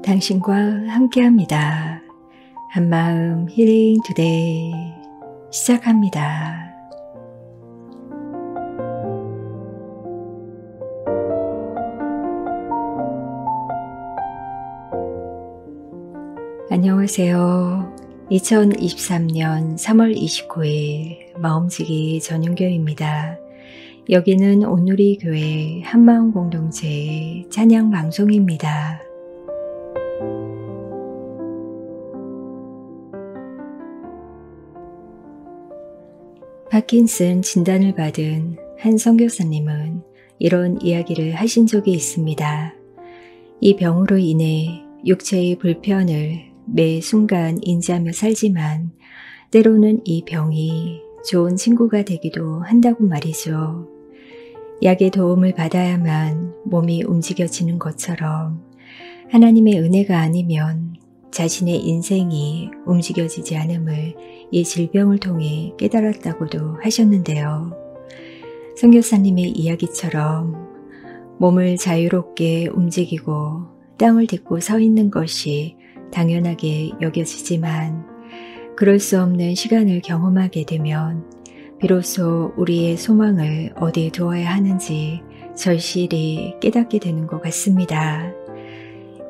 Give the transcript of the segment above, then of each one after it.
당신과 함께합니다. 한마음 힐링 투데이 시작합니다. 안녕하세요. 2023년 3월 29일 마음지기 전윤교입니다. 여기는 온누리 교회 한마음 공동체의 찬양 방송입니다. 파킨슨 진단을 받은 한 선교사님은 이런 이야기를 하신 적이 있습니다. 이 병으로 인해 육체의 불편을 매 순간 인지하며 살지만 때로는 이 병이 좋은 친구가 되기도 한다고 말이죠. 약의 도움을 받아야만 몸이 움직여지는 것처럼 하나님의 은혜가 아니면 자신의 인생이 움직여지지 않음을 이 질병을 통해 깨달았다고도 하셨는데요. 선교사님의 이야기처럼 몸을 자유롭게 움직이고 땅을 딛고 서 있는 것이 당연하게 여겨지지만 그럴 수 없는 시간을 경험하게 되면 비로소 우리의 소망을 어디에 두어야 하는지 절실히 깨닫게 되는 것 같습니다.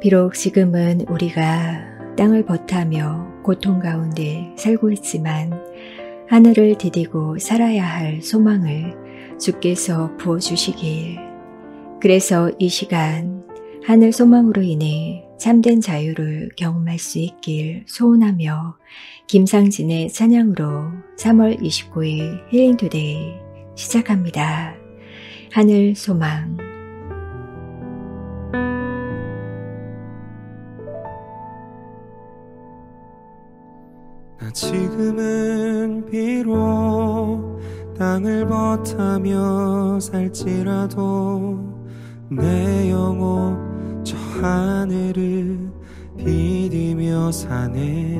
비록 지금은 우리가 땅을 버타며 고통 가운데 살고 있지만 하늘을 디디고 살아야 할 소망을 주께서 부어주시길, 그래서 이 시간 하늘 소망으로 인해 참된 자유를 경험할 수 있길 소원하며 김상진의 찬양으로 3월 29일 힐링투데이 시작합니다. 하늘 소망. 나 지금은 비록 땅을 버타며 살지라도 내 영혼 저 하늘을 비디며 사네.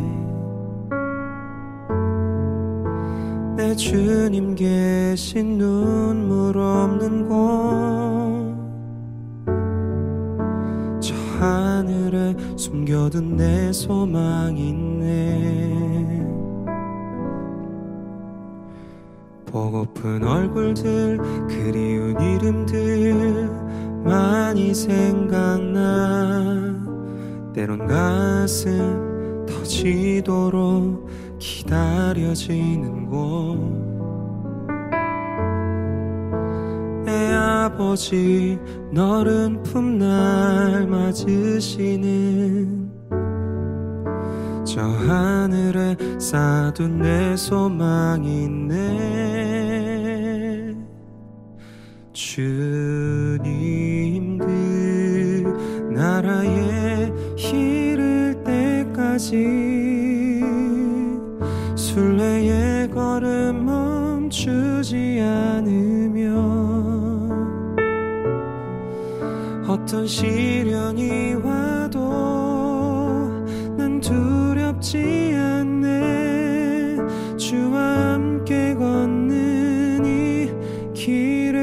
내 주님 계신 눈물 없는 곳, 저 하늘에 숨겨둔 내 소망 있네. 보고픈 얼굴들, 그리운 이름들 많이 생각나. 때론 가슴 터지도록 기다려지는 곳, 내 아버지 너른 품날 맞으시는 저 하늘에 쌓아둔 내 소망 있네. 주님 그 나라에 이를 때까지 순례의 걸음 멈추지 않으며 어떤 시련이 와도 난 두렵지 않네. 주와 함께 걷는 이 길에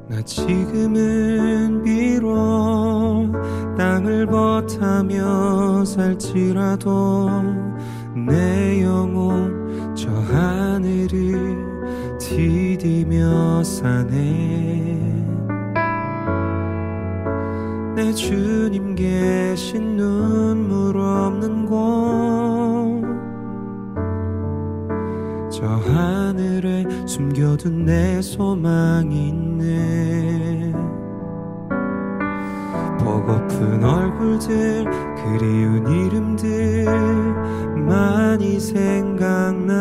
나 지금은 비록 땅을 버타며 살지라도 내 영혼 저 하늘을 디디며 사네. 내 주님 계신 눈물 없는 곳, 저 하늘에 숨겨둔 내 소망 있네. 보고픈 얼굴들, 그리운 이름들 많이 생각나.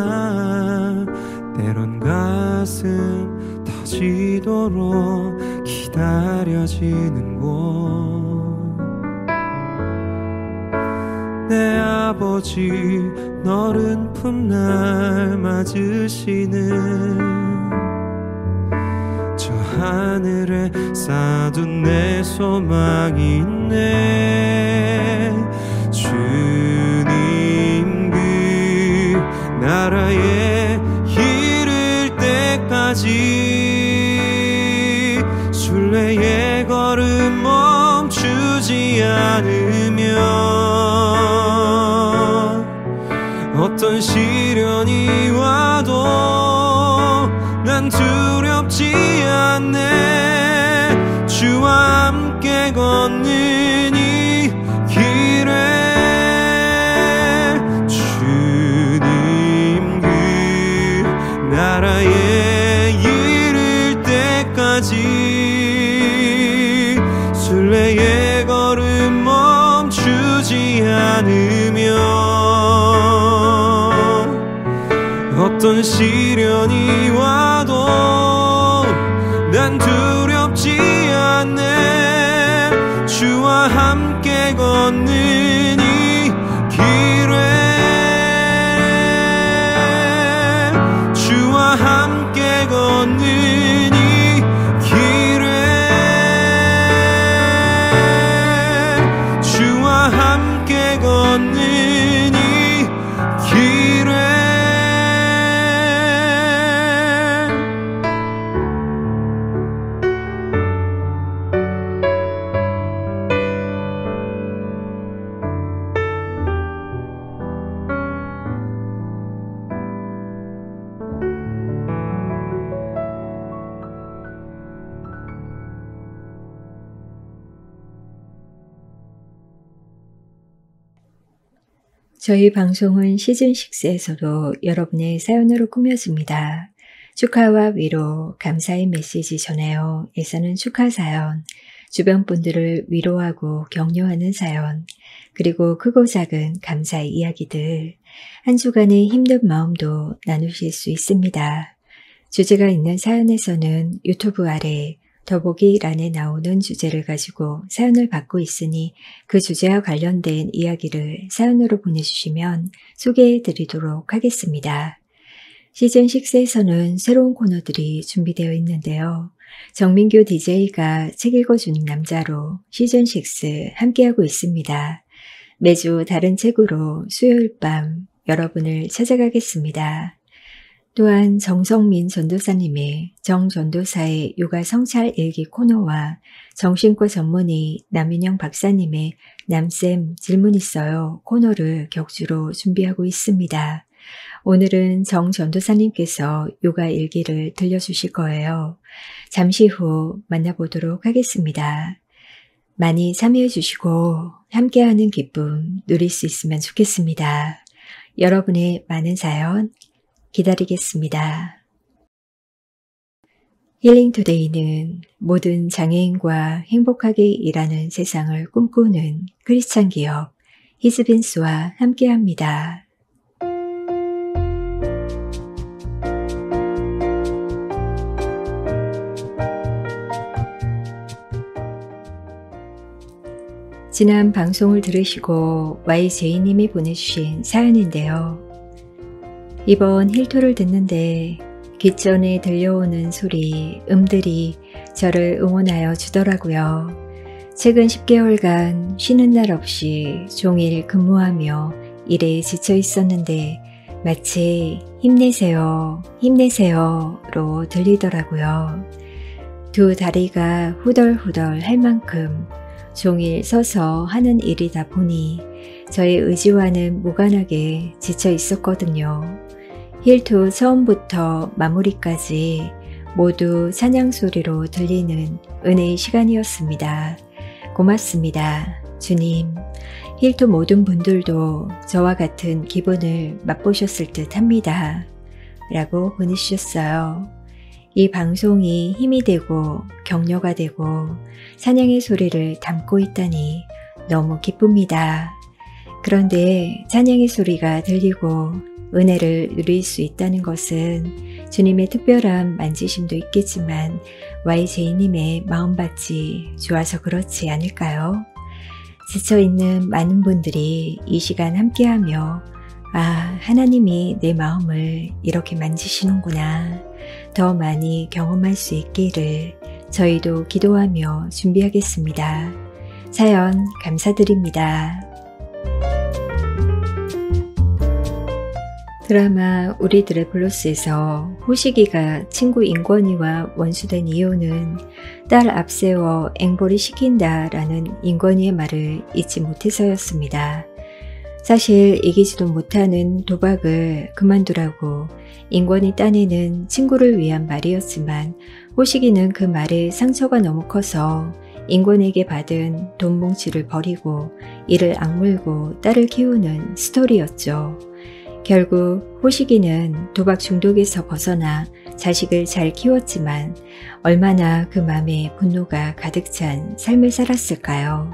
때론 가슴 터지도록 기다려지는 곳, 내 아버지 너른 품날 맞으시는 저 하늘에 쌓아둔 내 소망이 있네. 주지 않으면 어떤 시련이 와도 난 두렵지 않네. 주와 함께 걷는 이 길에 주님 그 나라에 이를 때까지 순례의 걸음 멈추지 않으면 어떤 시련이 와도 난 두렵지 않네. 주와 함께 걷는 이 길에 주와 함께 걷는 이 길에 주와 함께 걷는 이 길에 저희 방송은 시즌6에서도 여러분의 사연으로 꾸며집니다. 축하와 위로, 감사의 메시지 전해요. 애쓰는 축하 사연, 주변 분들을 위로하고 격려하는 사연, 그리고 크고 작은 감사의 이야기들, 한 주간의 힘든 마음도 나누실 수 있습니다. 주제가 있는 사연에서는 유튜브 아래 더보기란에 나오는 주제를 가지고 사연을 받고 있으니 그 주제와 관련된 이야기를 사연으로 보내주시면 소개해 드리도록 하겠습니다. 시즌6에서는 새로운 코너들이 준비되어 있는데요. 정민규 DJ가 책 읽어주는 남자로 시즌6 함께하고 있습니다. 매주 다른 책으로 수요일 밤 여러분을 찾아가겠습니다. 또한 정성민 전도사님의 정전도사의 육아 성찰 일기 코너와 정신과 전문의 남윤영 박사님의 남쌤 질문 있어요 코너를 격주로 준비하고 있습니다. 오늘은 정전도사님께서 육아 일기를 들려주실 거예요. 잠시 후 만나보도록 하겠습니다. 많이 참여해 주시고 함께하는 기쁨 누릴 수 있으면 좋겠습니다. 여러분의 많은 사연 기다리겠습니다. 힐링투데이는 모든 장애인과 행복하게 일하는 세상을 꿈꾸는 크리스찬 기업 히즈빈스와 함께합니다. 지난 방송을 들으시고 YJ님이 보내주신 사연인데요. 이번 힐토를 듣는데 귓전에 들려오는 소리, 음들이 저를 응원하여 주더라고요. 최근 10개월간 쉬는 날 없이 종일 근무하며 일에 지쳐 있었는데 마치 힘내세요, 힘내세요로 들리더라고요. 두 다리가 후덜후덜 할 만큼 종일 서서 하는 일이다 보니 저의 의지와는 무관하게 지쳐 있었거든요. 힐토 처음부터 마무리까지 모두 찬양 소리로 들리는 은혜의 시간이었습니다. 고맙습니다. 주님, 힐토 모든 분들도 저와 같은 기분을 맛보셨을 듯 합니다. 라고 보내주셨어요. 이 방송이 힘이 되고 격려가 되고 찬양의 소리를 담고 있다니 너무 기쁩니다. 그런데 찬양의 소리가 들리고 은혜를 누릴 수 있다는 것은 주님의 특별한 만지심도 있겠지만 YJ님의 마음밭이 좋아서 그렇지 않을까요? 지쳐있는 많은 분들이 이 시간 함께하며 아, 하나님이 내 마음을 이렇게 만지시는구나. 더 많이 경험할 수 있기를 저희도 기도하며 준비하겠습니다. 사연 감사드립니다. 드라마 우리들의 블루스에서 호식이가 친구 인권이와 원수된 이유는 딸 앞세워 앵벌이 시킨다라는 인권이의 말을 잊지 못해서였습니다. 사실 이기지도 못하는 도박을 그만두라고 인권이 따내는 친구를 위한 말이었지만 호식이는 그 말에 상처가 너무 커서 인권에게 받은 돈 뭉치를 버리고 이를 악물고 딸을 키우는 스토리였죠. 결국 호식이는 도박 중독에서 벗어나 자식을 잘 키웠지만 얼마나 그 맘에 분노가 가득 찬 삶을 살았을까요?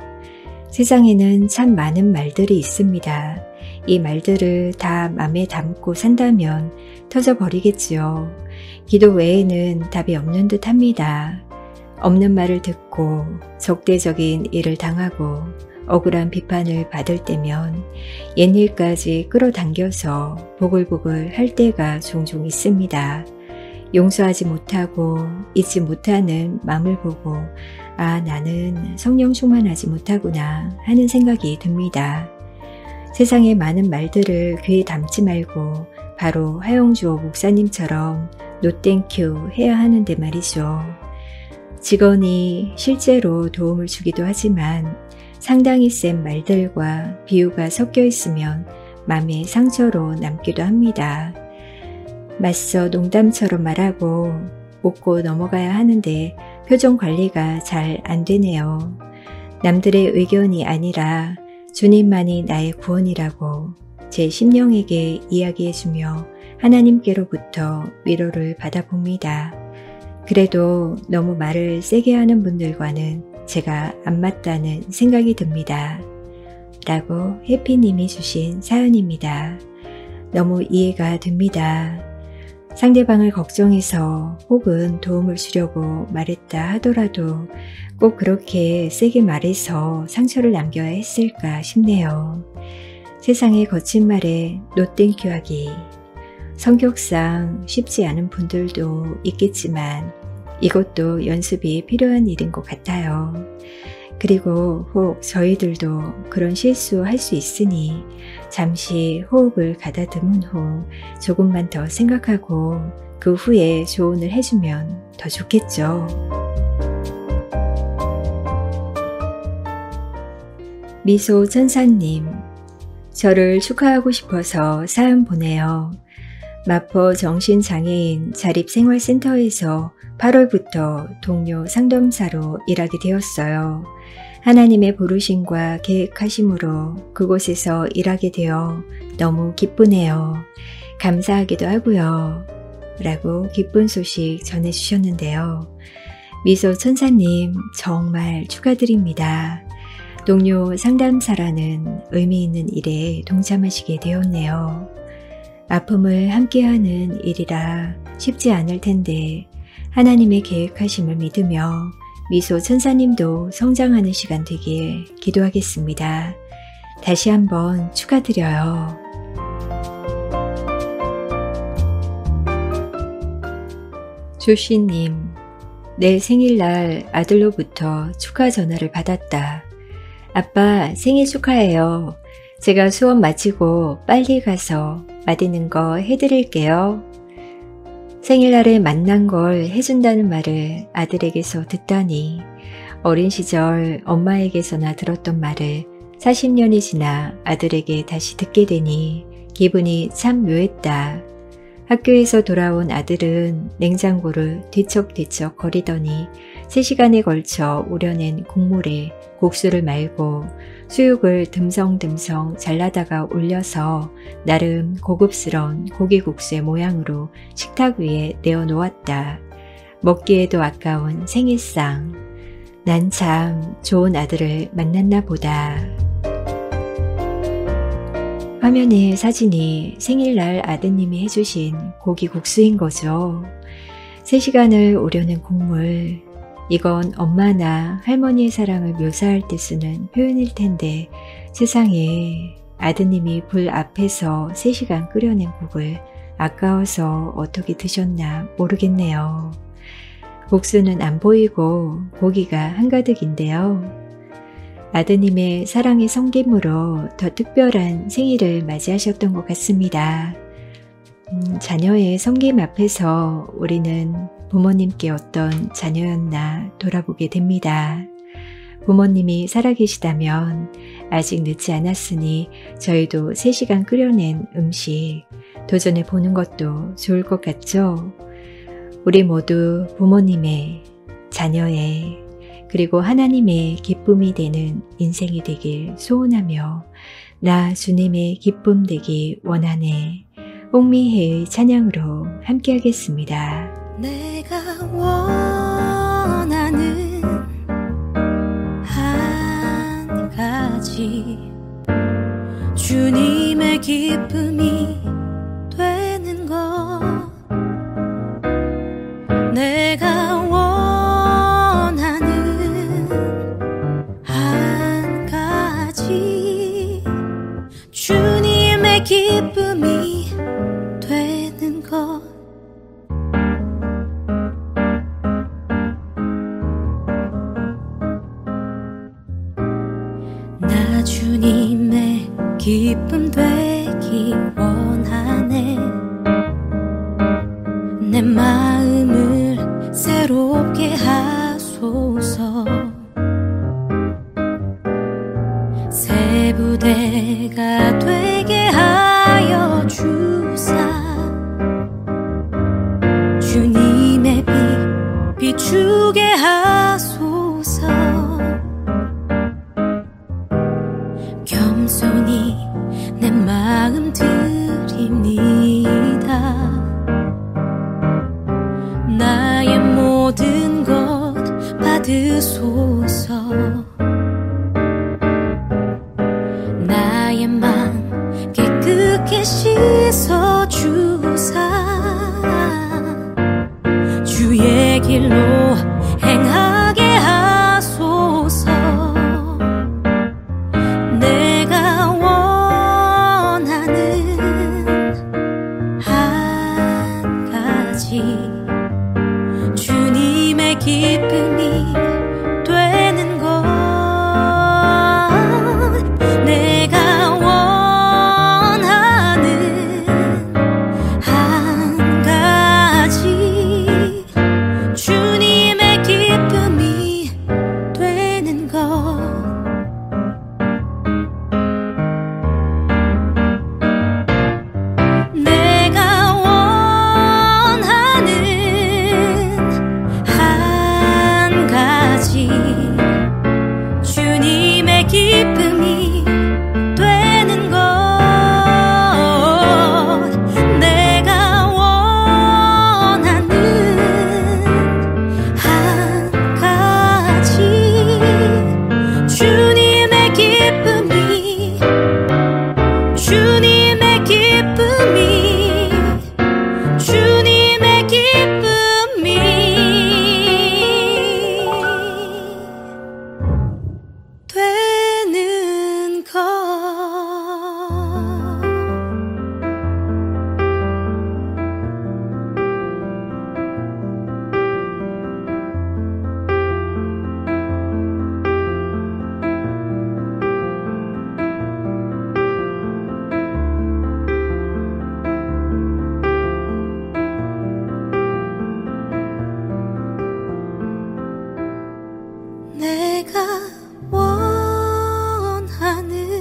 세상에는 참 많은 말들이 있습니다. 이 말들을 다 맘에 담고 산다면 터져버리겠지요. 기도 외에는 답이 없는 듯 합니다. 없는 말을 듣고 적대적인 일을 당하고 억울한 비판을 받을 때면 옛일까지 끌어당겨서 보글보글 할 때가 종종 있습니다. 용서하지 못하고 잊지 못하는 마음을 보고 아, 나는 성령 충만하지 못하구나 하는 생각이 듭니다. 세상의 많은 말들을 귀에 담지 말고 바로 하영조 목사님처럼 노 땡큐 해야 하는데 말이죠. 직원이 실제로 도움을 주기도 하지만 상당히 센 말들과 비유가 섞여 있으면 마음의 상처로 남기도 합니다. 맞서 농담처럼 말하고 웃고 넘어가야 하는데 표정 관리가 잘 안 되네요. 남들의 의견이 아니라 주님만이 나의 구원이라고 제 심령에게 이야기해주며 하나님께로부터 위로를 받아봅니다. 그래도 너무 말을 세게 하는 분들과는 제가 안 맞다는 생각이 듭니다. 라고 해피님이 주신 사연입니다. 너무 이해가 됩니다. 상대방을 걱정해서 혹은 도움을 주려고 말했다 하더라도 꼭 그렇게 세게 말해서 상처를 남겨야 했을까 싶네요. 세상의 거친 말에 노땡큐 하기. 성격상 쉽지 않은 분들도 있겠지만 이것도 연습이 필요한 일인 것 같아요. 그리고 혹 저희들도 그런 실수할 수 있으니 잠시 호흡을 가다듬은 후 조금만 더 생각하고 그 후에 조언을 해주면 더 좋겠죠. 미소 천사님, 저를 축하하고 싶어서 사연 보내요. 마포 정신장애인 자립생활센터에서 8월부터 동료 상담사로 일하게 되었어요. 하나님의 부르심과 계획하심으로 그곳에서 일하게 되어 너무 기쁘네요. 감사하기도 하고요. 라고 기쁜 소식 전해주셨는데요. 미소 천사님 정말 축하드립니다. 동료 상담사라는 의미 있는 일에 동참하시게 되었네요. 아픔을 함께하는 일이라 쉽지 않을 텐데 하나님의 계획하심을 믿으며 미소 천사님도 성장하는 시간 되길 기도하겠습니다. 다시 한번 축하드려요. 조씨님, 내 생일날 아들로부터 축하 전화를 받았다. 아빠 생일 축하해요. 제가 수업 마치고 빨리 가서 맛있는 거 해드릴게요. 생일날에 만난 걸 해준다는 말을 아들에게서 듣다니 어린 시절 엄마에게서나 들었던 말을 40년이 지나 아들에게 다시 듣게 되니 기분이 참 묘했다. 학교에서 돌아온 아들은 냉장고를 뒤척뒤척 거리더니 3시간에 걸쳐 우려낸 국물에 국수를 말고 수육을 듬성듬성 잘라다가 올려서 나름 고급스러운 고기국수의 모양으로 식탁 위에 내어놓았다. 먹기에도 아까운 생일상. 난 참 좋은 아들을 만났나 보다. 화면에 사진이 생일날 아드님이 해주신 고기국수인 거죠. 3시간을 우려낸 국물. 이건 엄마나 할머니의 사랑을 묘사할 때 쓰는 표현일 텐데 세상에 아드님이 불 앞에서 3시간 끓여낸 국을 아까워서 어떻게 드셨나 모르겠네요. 국수는 안 보이고 고기가 한가득인데요. 아드님의 사랑의 섬김으로 더 특별한 생일을 맞이하셨던 것 같습니다. 자녀의 섬김 앞에서 우리는 부모님께 어떤 자녀였나 돌아보게 됩니다. 부모님이 살아계시다면 아직 늦지 않았으니 저희도 3시간 끓여낸 음식 도전해 보는 것도 좋을 것 같죠? 우리 모두 부모님의, 자녀의, 그리고 하나님의 기쁨이 되는 인생이 되길 소원하며 나 주님의 기쁨 되기 원하네. 홍미혜의 찬양으로 함께하겠습니다. 내가 원하는 한 가지 주님의 기쁨이 되는 것 내가 원하는 한 가지 주님의 기쁨이 되는 것 나 주님의 기쁨 되기 원하네 내 마음을 새롭게 하소서 새 부대가 되게 하여 주사 주님의 빛 비추게 하소서 겸손히 내 마음 드립니다 나의 모든 것 받으소서 나의 맘 깨끗게 씻어 주사 주의 길로 행하게 하소서 내가 원하는 한 가지 주님의 기쁨이 되는 것 내가 원하는 한 가지 주님의 기쁨이 되는 것 내가 원하는 한 가지 주님의 기쁨이 되는 것 내가 원하는 한 가지 주님의 기쁨이 주님의 기쁨이 주님의 기쁨이 되는 것 내가 원하는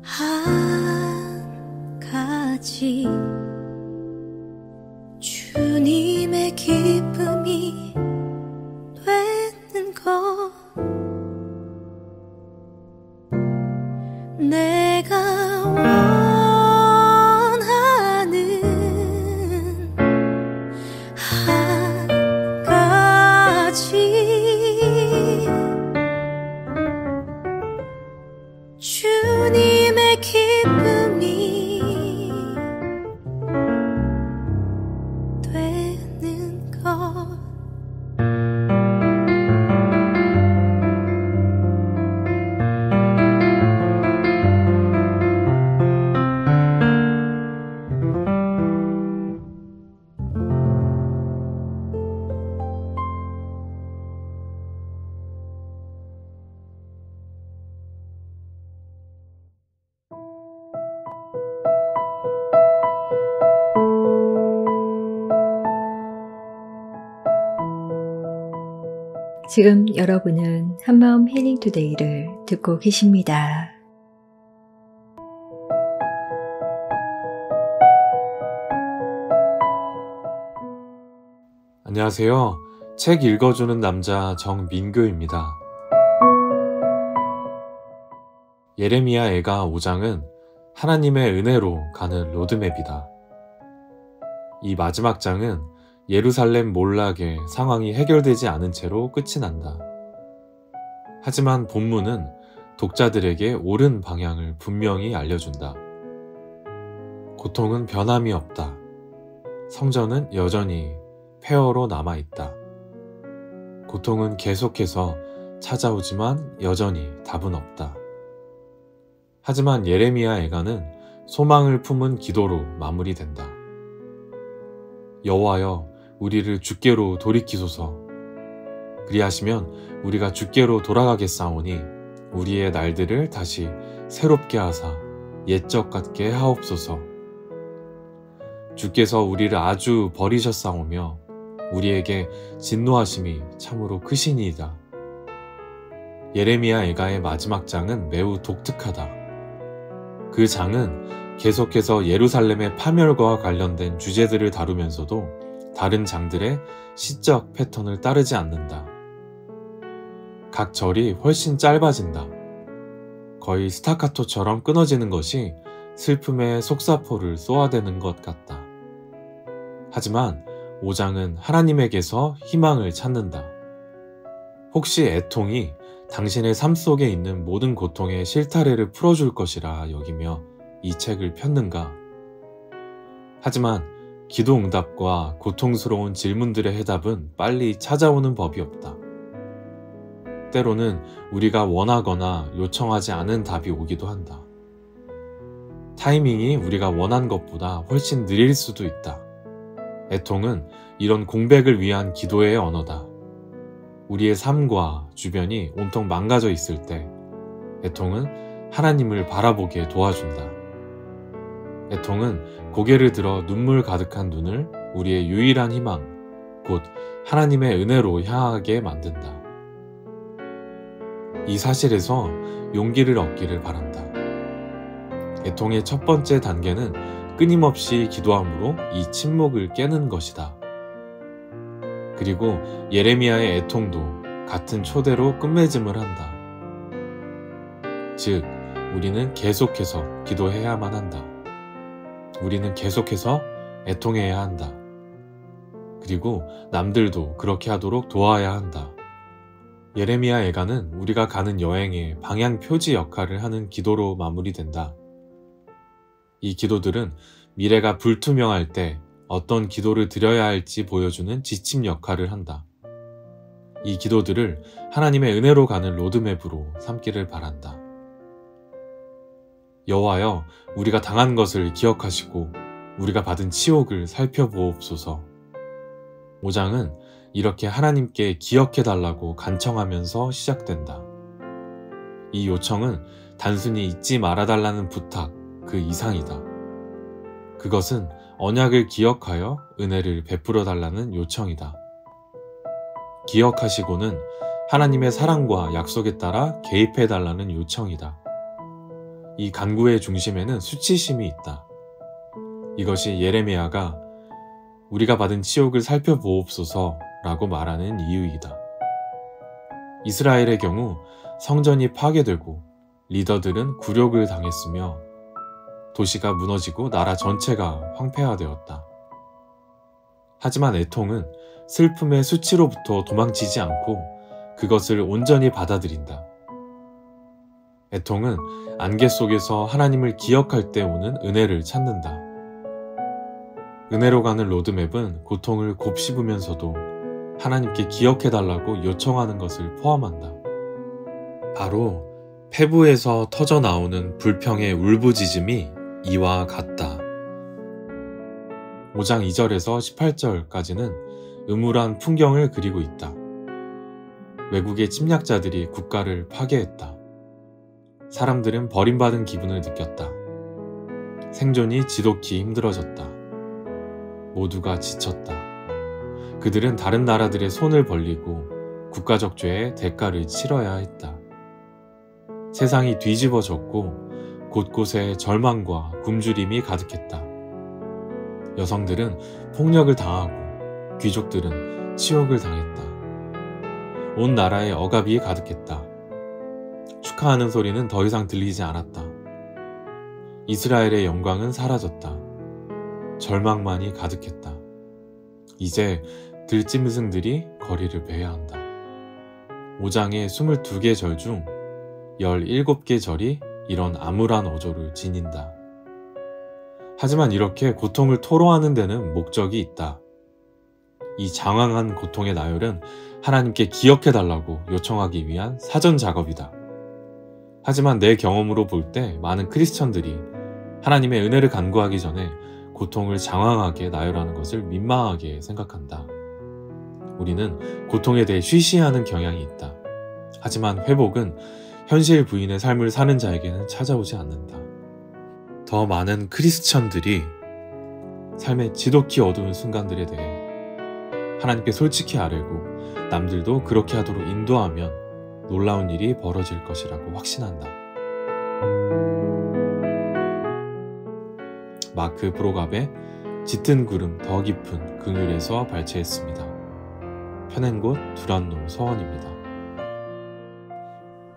한 가지 주님의 기쁨이 되는 것 내가 원하는 한 가지 주님의 기쁨이 되는 것 지금 여러분은 한마음 힐링투데이를 듣고 계십니다. 안녕하세요. 책 읽어주는 남자 정민교입니다. 예레미야 애가 5장은 하나님의 은혜로 가는 로드맵이다. 이 마지막 장은 예루살렘 몰락의 상황이 해결되지 않은 채로 끝이 난다. 하지만 본문은 독자들에게 옳은 방향을 분명히 알려준다. 고통은 변함이 없다. 성전은 여전히 폐허로 남아있다. 고통은 계속해서 찾아오지만 여전히 답은 없다. 하지만 예레미야 애가는 소망을 품은 기도로 마무리된다. 여호와여, 우리를 주께로 돌이키소서. 그리하시면 우리가 주께로 돌아가겠사오니 우리의 날들을 다시 새롭게 하사 옛적 같게 하옵소서. 주께서 우리를 아주 버리셨사오며 우리에게 진노하심이 참으로 크시니이다. 예레미야 애가의 마지막 장은 매우 독특하다. 그 장은 계속해서 예루살렘의 파멸과 관련된 주제들을 다루면서도 다른 장들의 시적 패턴을 따르지 않는다. 각 절이 훨씬 짧아진다. 거의 스타카토처럼 끊어지는 것이 슬픔의 속사포를 쏘아대는 것 같다. 하지만 5장은 하나님에게서 희망을 찾는다. 혹시 애통이 당신의 삶 속에 있는 모든 고통의 실타래를 풀어줄 것이라 여기며 이 책을 폈는가? 하지만 기도 응답과 고통스러운 질문들의 해답은 빨리 찾아오는 법이 없다. 때로는 우리가 원하거나 요청하지 않은 답이 오기도 한다. 타이밍이 우리가 원한 것보다 훨씬 느릴 수도 있다. 애통은 이런 공백을 위한 기도의 언어다. 우리의 삶과 주변이 온통 망가져 있을 때 애통은 하나님을 바라보게 도와준다. 애통은 고개를 들어 눈물 가득한 눈을 우리의 유일한 희망, 곧 하나님의 은혜로 향하게 만든다. 이 사실에서 용기를 얻기를 바란다. 애통의 첫 번째 단계는 끊임없이 기도함으로 이 침묵을 깨는 것이다. 그리고 예레미야의 애통도 같은 초대로 끝맺음을 한다. 즉, 우리는 계속해서 기도해야만 한다. 우리는 계속해서 애통해야 한다. 그리고 남들도 그렇게 하도록 도와야 한다. 예레미야 애가는 우리가 가는 여행의 방향 표지 역할을 하는 기도로 마무리된다. 이 기도들은 미래가 불투명할 때 어떤 기도를 드려야 할지 보여주는 지침 역할을 한다. 이 기도들을 하나님의 은혜로 가는 로드맵으로 삼기를 바란다. 여호와여, 우리가 당한 것을 기억하시고 우리가 받은 치욕을 살펴보옵소서. 5장은 이렇게 하나님께 기억해달라고 간청하면서 시작된다. 이 요청은 단순히 잊지 말아달라는 부탁 그 이상이다. 그것은 언약을 기억하여 은혜를 베풀어달라는 요청이다. 기억하시고는 하나님의 사랑과 약속에 따라 개입해달라는 요청이다. 이 간구의 중심에는 수치심이 있다. 이것이 예레미야가 우리가 받은 치욕을 살펴보옵소서 라고 말하는 이유이다. 이스라엘의 경우 성전이 파괴되고 리더들은 굴욕을 당했으며 도시가 무너지고 나라 전체가 황폐화되었다. 하지만 애통은 슬픔의 수치로부터 도망치지 않고 그것을 온전히 받아들인다. 애통은 안개 속에서 하나님을 기억할 때 오는 은혜를 찾는다. 은혜로 가는 로드맵은 고통을 곱씹으면서도 하나님께 기억해달라고 요청하는 것을 포함한다. 바로 폐부에서 터져 나오는 불평의 울부짖음이 이와 같다. 5장 2절에서 18절까지는 음울한 풍경을 그리고 있다. 외국의 침략자들이 국가를 파괴했다. 사람들은 버림받은 기분을 느꼈다. 생존이 지독히 힘들어졌다. 모두가 지쳤다. 그들은 다른 나라들의 손을 벌리고 국가적 죄의 대가를 치러야 했다. 세상이 뒤집어졌고 곳곳에 절망과 굶주림이 가득했다. 여성들은 폭력을 당하고 귀족들은 치욕을 당했다. 온 나라에 억압이 가득했다. 축하하는 소리는 더 이상 들리지 않았다. 이스라엘의 영광은 사라졌다. 절망만이 가득했다. 이제 들짐승들이 거리를 베야 한다. 5장의 22개 절 중 17개 절이 이런 암울한 어조를 지닌다. 하지만 이렇게 고통을 토로하는 데는 목적이 있다. 이 장황한 고통의 나열은 하나님께 기억해달라고 요청하기 위한 사전 작업이다. 하지만 내 경험으로 볼 때 많은 크리스천들이 하나님의 은혜를 간구하기 전에 고통을 장황하게 나열하는 것을 민망하게 생각한다. 우리는 고통에 대해 쉬쉬하는 경향이 있다. 하지만 회복은 현실 부인의 삶을 사는 자에게는 찾아오지 않는다. 더 많은 크리스천들이 삶의 지독히 어두운 순간들에 대해 하나님께 솔직히 아뢰고 남들도 그렇게 하도록 인도하면 놀라운 일이 벌어질 것이라고 확신한다. 마크 브로갑의 짙은 구름 더 깊은 긍휼에서 발췌했습니다. 펴낸 곳 두란노 서원입니다.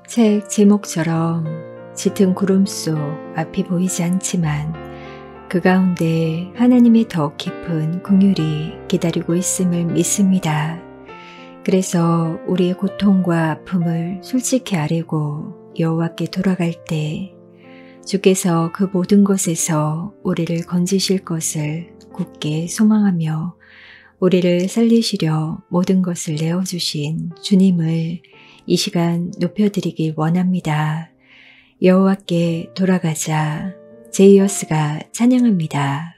책 제목처럼 짙은 구름 속 앞이 보이지 않지만 그 가운데 하나님의 더 깊은 긍휼이 기다리고 있음을 믿습니다. 그래서 우리의 고통과 아픔을 솔직히 아뢰고 여호와께 돌아갈 때 주께서 그 모든 것에서 우리를 건지실 것을 굳게 소망하며 우리를 살리시려 모든 것을 내어주신 주님을 이 시간 높여드리길 원합니다. 여호와께 돌아가자. 제이어스가 찬양합니다.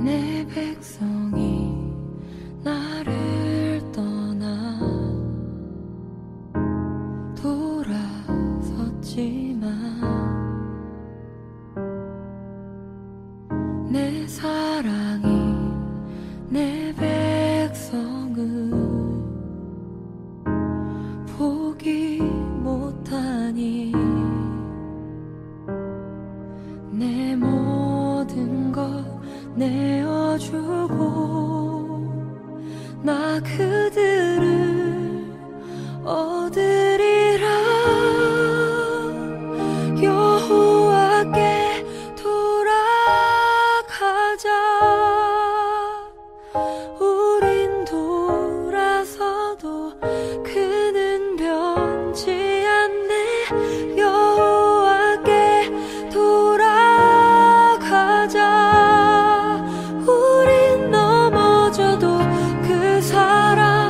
내 백성이 나를 떠나 돌아섰지만 내 사랑이 내 백성을 포기 못하니 내 모든 것 내어주고 나 그들을 얻으리라. 여호와께 돌아가자. 우린 돌아서도 그는 변치 않네. 여호와께 돌아가자. 우린 넘어져도 그 사랑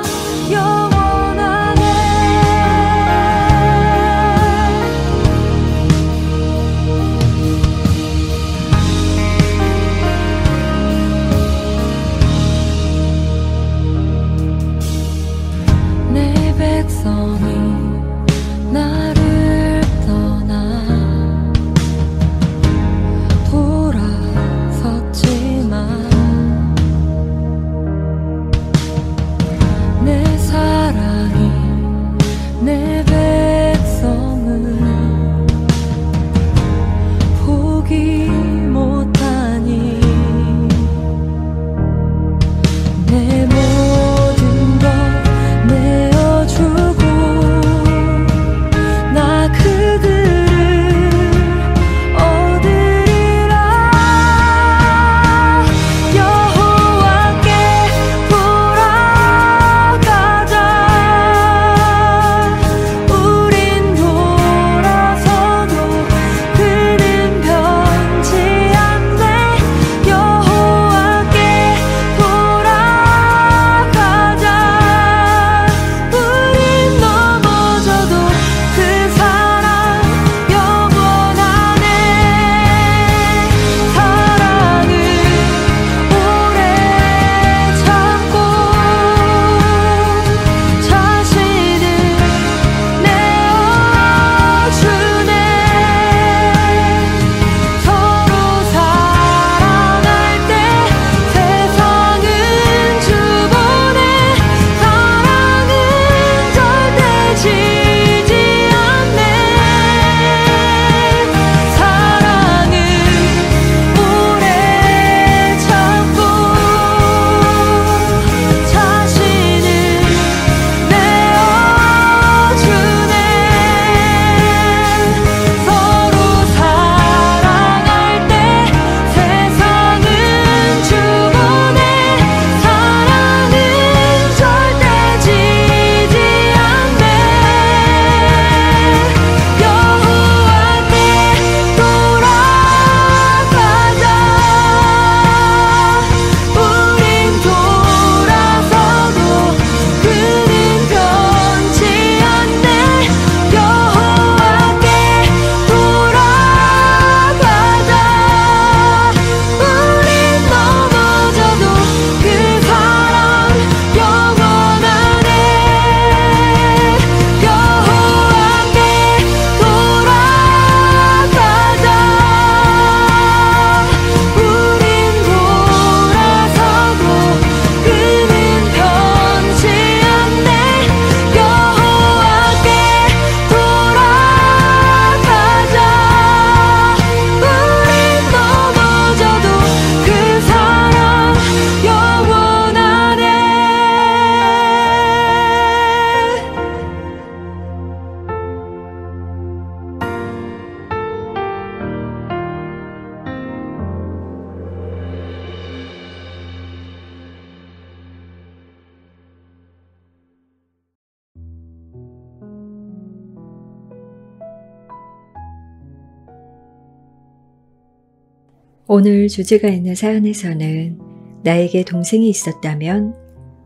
오늘 주제가 있는 사연에서는 나에게 동생이 있었다면,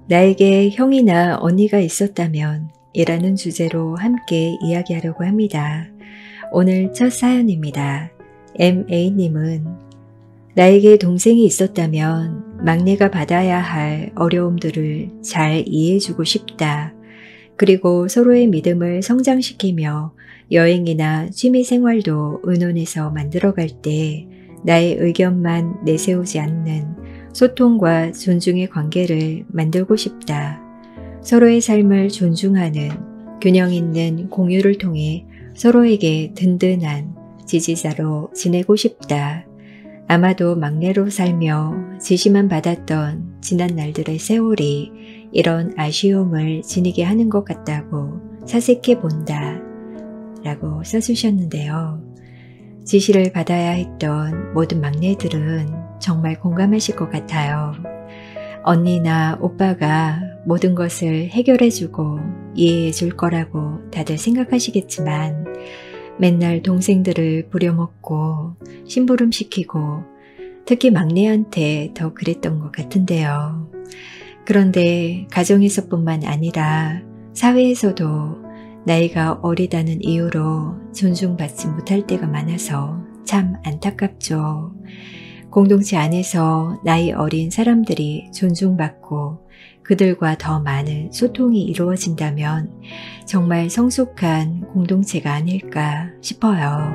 나에게 형이나 언니가 있었다면 이라는 주제로 함께 이야기하려고 합니다. 오늘 첫 사연입니다. MA님은 나에게 동생이 있었다면 막내가 받아야 할 어려움들을 잘 이해해주고 싶다. 그리고 서로의 믿음을 성장시키며 여행이나 취미생활도 의논해서 만들어갈 때 나의 의견만 내세우지 않는 소통과 존중의 관계를 만들고 싶다. 서로의 삶을 존중하는 균형 있는 공유를 통해 서로에게 든든한 지지자로 지내고 싶다. 아마도 막내로 살며 지시만 받았던 지난 날들의 세월이 이런 아쉬움을 지니게 하는 것 같다고 사색해 본다. 라고 써주셨는데요. 지시를 받아야 했던 모든 막내들은 정말 공감하실 것 같아요. 언니나 오빠가 모든 것을 해결해주고 이해해줄 거라고 다들 생각하시겠지만 맨날 동생들을 부려먹고 심부름시키고 특히 막내한테 더 그랬던 것 같은데요. 그런데 가정에서뿐만 아니라 사회에서도 나이가 어리다는 이유로 존중받지 못할 때가 많아서 참 안타깝죠. 공동체 안에서 나이 어린 사람들이 존중받고 그들과 더 많은 소통이 이루어진다면 정말 성숙한 공동체가 아닐까 싶어요.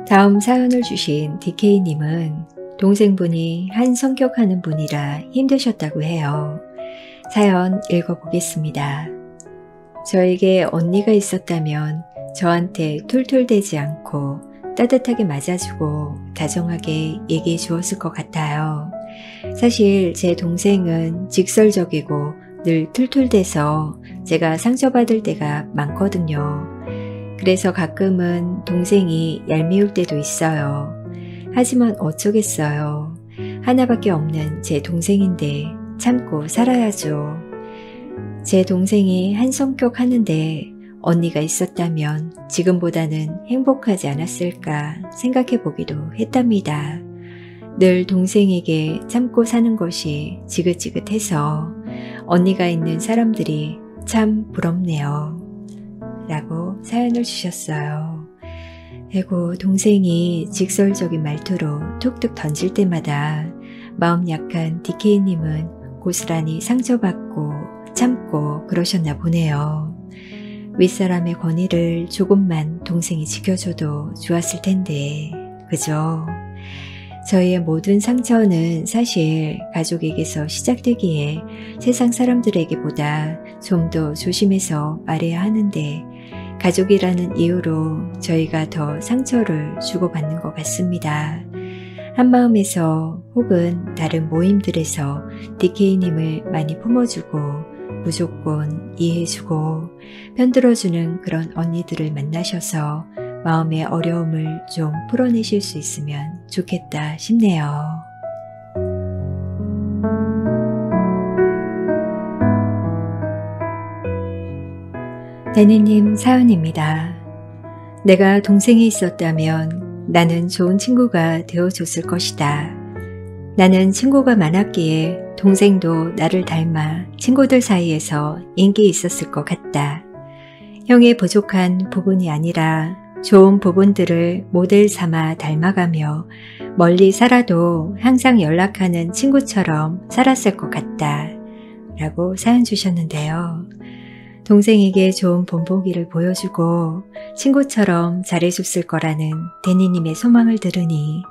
다음 사연을 주신 DK님은 동생분이 한 성격하는 분이라 힘드셨다고 해요. 사연 읽어보겠습니다. 저에게 언니가 있었다면 저한테 툴툴대지 않고 따뜻하게 맞아주고 다정하게 얘기해 주었을 것 같아요. 사실 제 동생은 직설적이고 늘 툴툴대서 제가 상처받을 때가 많거든요. 그래서 가끔은 동생이 얄미울 때도 있어요. 하지만 어쩌겠어요. 하나밖에 없는 제 동생인데 참고 살아야죠. 제 동생이 한 성격 하는데 언니가 있었다면 지금보다는 행복하지 않았을까 생각해 보기도 했답니다. 늘 동생에게 참고 사는 것이 지긋지긋해서 언니가 있는 사람들이 참 부럽네요. 라고 사연을 주셨어요. 그리고 동생이 직설적인 말투로 툭툭 던질 때마다 마음 약한 DK님은 고스란히 상처받고 참고 그러셨나 보네요. 윗사람의 권위를 조금만 동생이 지켜줘도 좋았을 텐데, 그죠? 저희의 모든 상처는 사실 가족에게서 시작되기에 세상 사람들에게보다 좀 더 조심해서 말해야 하는데 가족이라는 이유로 저희가 더 상처를 주고받는 것 같습니다. 한마음에서 혹은 다른 모임들에서 DK님을 많이 품어주고 무조건 이해해주고 편들어주는 그런 언니들을 만나셔서 마음의 어려움을 좀 풀어내실 수 있으면 좋겠다 싶네요. 데니님 사연입니다. 내가 동생이 있었다면 나는 좋은 친구가 되어줬을 것이다. 나는 친구가 많았기에 동생도 나를 닮아 친구들 사이에서 인기 있었을 것 같다. 형의 부족한 부분이 아니라 좋은 부분들을 모델 삼아 닮아가며 멀리 살아도 항상 연락하는 친구처럼 살았을 것 같다. 라고 사연 주셨는데요. 동생에게 좋은 본보기를 보여주고 친구처럼 잘해줬을 거라는 데니님의 소망을 들으니